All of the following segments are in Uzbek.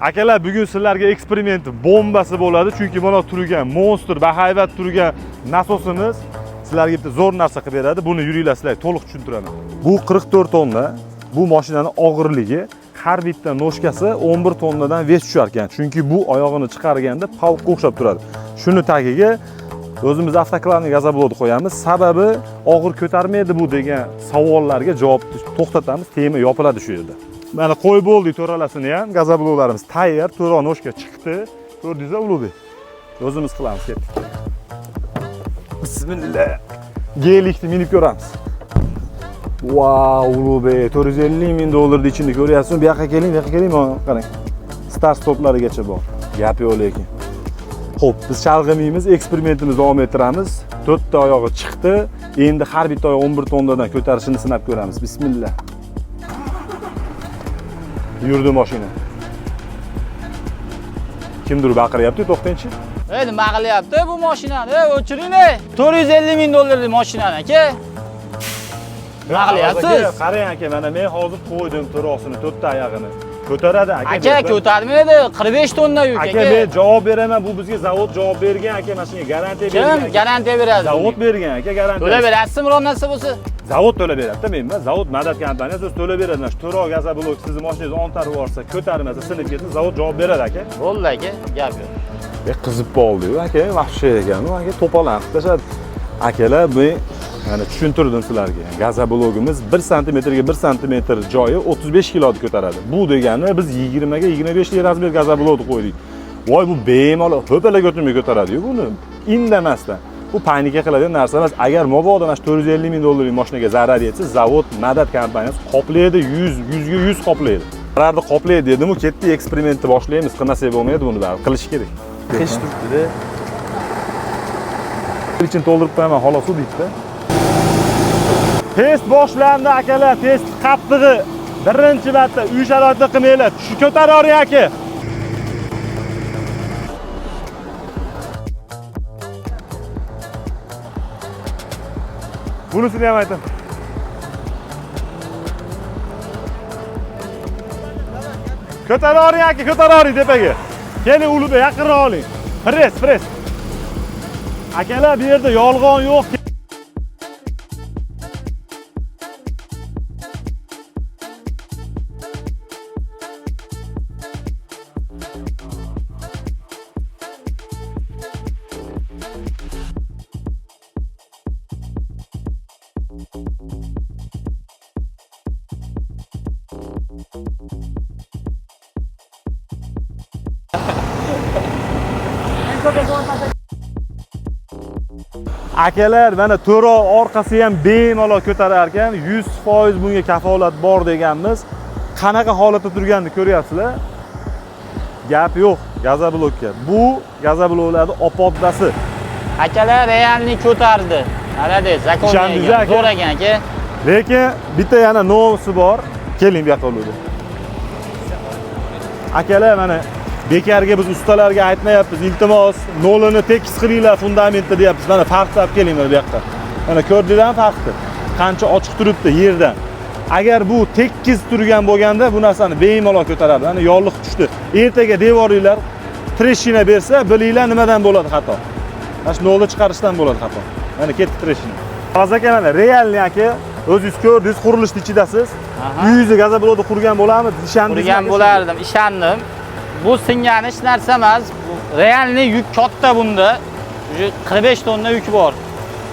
Akalar, bugun sizlarga eksperiment bombasi bo'ladi, chunki mana turgan monster bahaybat turgan nasosimiz sizlarga bitta zo'r narsa qilib beradi. Buni yuringlar, sizlarga to'liq tushuntiraman. Bu 44 tonna. Bu mashinaning og'irligi har bitta noshkasi 11 tonnadan ves tushar ekan. Chunki bu oyog'ini chiqarganda pavqqa o'xshab turadi. Shuni tagiga o'zimiz avtoklavni gazoblodni qo'yamiz. Sababi og'ir ko'tarmaydi bu degan savollarga javob to'xtatamiz. Tema yopiladi shu yerda. Mana qo'y bo'ldi, to'ralasini ham gazoblodlarimiz tayyor, to'ra noshka chiqdi. Ko'rdingizmi, Ulug'bek? O'zimiz qilamiz, ketdik. Bismillah. Gelikni minib ko'ramiz. Wow, Ulug'bek, 450 ming dollarning ichini ko'ryapsizmi? Bu yoqqa keling, bu yoqqa keling, mana qarang. Start stoplarigacha bor. Gap yo'q lekin. Xo'p, biz chalg'imaymiz, eksperimentimizni davom ettiramiz. 4 ta oyog'i chiqdi. Endi har bitta oyoq 11 tonnadan ko'tarishini sinab ko'ramiz. Bismillah. Yurdi mashina. Kimdir baqiryapti, to'xtangchi. Nima qilyapti bu mashinani? O'chiringlar. 450 ming dollarlik mashinani, aka. Nima qilyapsiz? Qarang aka, mana men hozir qo'ydim to'rosini, 4 ta oyog'ini. Ko'taradi aka. Aka ko'tarmaydi, 45 tonna yuk aka. Aka men javob beraman, bu bizga zavod javob bergan aka, mana shunga garantiya bergan. Kim garantiya beradi? Zavod bergan aka, garantiya. To'lab berasizmi biror narsa bo'lsa? Zavod to'lab beradi-da, men emas. Zavod Madad kompaniyasi o'zi to'lab beradi. Mana shu to'rog gazoblok sizni mashinangizni ontarib yuborsa, ko'tarmasa, sinib ketsa, zavod javob beradi aka. Bo'ldi aka, gap yo'q. Qizib qoldi-yu aka, vahshiy ekan, aka to'polon qilib tashladi. Akalar, bu mana tushuntirdim sizlarga. Gazoblogimiz 1 sm ga 1 sm joyi 35 kiloni ko'taradi. Bu degani biz 20 ga 25 razmer gazoblogni qo'ydik. Voy, bu bemalol ho'palaga o'tmay ko'taradi-yu buni. Indamasdan. Bu panika qiladigan narsa emas. Agar mabodo mana 450 ming dollarlik mashinaga zarar yetsa, zavod Madad kompaniyasi qoplaydi, 100 ga 100 qoplaydi. Zararni qoplaydi dedim-u, ketdi, eksperimentni boshlaymiz. Qilmasak bo'lmaydi buni baribir qilish kerak. Qish turibdi-da. İçin to'ldirib qo'yaman, xolos u deydi-da. Test boshlandi akalar, test qattig'i. Birinchi marta uy sharoitida qilmanglar. Shu ko'taravering aka. Bunisini ham aytaman. Ko'taravering aka, ko'taravering tepaga. Keling Ulug'bek, yaqinroq oling. Press. Akalar, bu yerda yolg'on yo'q. Akalar, mana to'ra orqasi ham bemalol ko'tarar ekan, 100% bunga kafolat bor deganmiz. Qanaqa holatda turganini ko'ryapsizlar? Gap yo'q gazoblokka. Bu gazobloklarning opoddasi. Akalar realni ko'tardi. Молодец, zakonga. Zo'r ekan aka. Lekin bitta yana nosi bor. Keling bu yoqqa oladi. Akalar, mana bekarga biz ustalarga aytmayapmiz, iltimos, nolini tekis qilinglar fundamentda deyapmiz. Mana farqni olib keling mana bu yoqqa. Mana ko'rdinglarmi farqni? Qancha ochiq turibdi yerdan. Agar bu tekis turgan bo'lganda bu narsani bemalol ko'taradi. Mana yorliq tushdi. Ertaga devoringlar treshina bersa, bilinglar nimadan bo'ladi xato. Mana shu nolni chiqarishdan bo'ladi xato. Mana ketdi treshina. Hozir aka, mana realni aka, o'zingiz ko'rdingiz, qurilishni ichidasiz. Uyingizni gazoblodni qurgan bo'lamiz, ishondingizmi? Qurgan bo'lardim, ishondim. Bu singani hech narsa emas. Realni yuk katta bunda. 45 tonna yuk bor.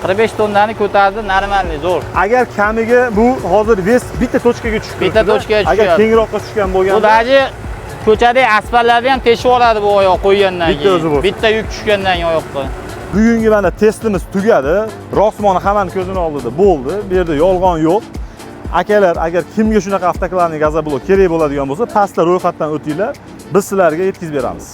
45 tonnani ko'tardi, normalniy, zo'r. Agar kamiga bu hozir ves bitta tochkaga tushib ketdi. Bitta tochkaga tushdi. Agar kengroqqa tushgan bo'lganda, bu daji ko'chadagi asfaltlarni ham teshib oladi bu oyoq qo'ygandan keyin. Bitta yuk tushgandan keyin oyoqqa. Bugungi mana testimiz tugadi. Rosmoni hammani ko'zini oldida bo'ldi. Bu yerda yolg'on yo'q. Akalar, agar kimga shunaqa avtoklavni gazoblok kerak bo'ladigan bo'lsa, pastda ro'yxatdan o'tinglar. Biz sizlarga yetkazib beramiz.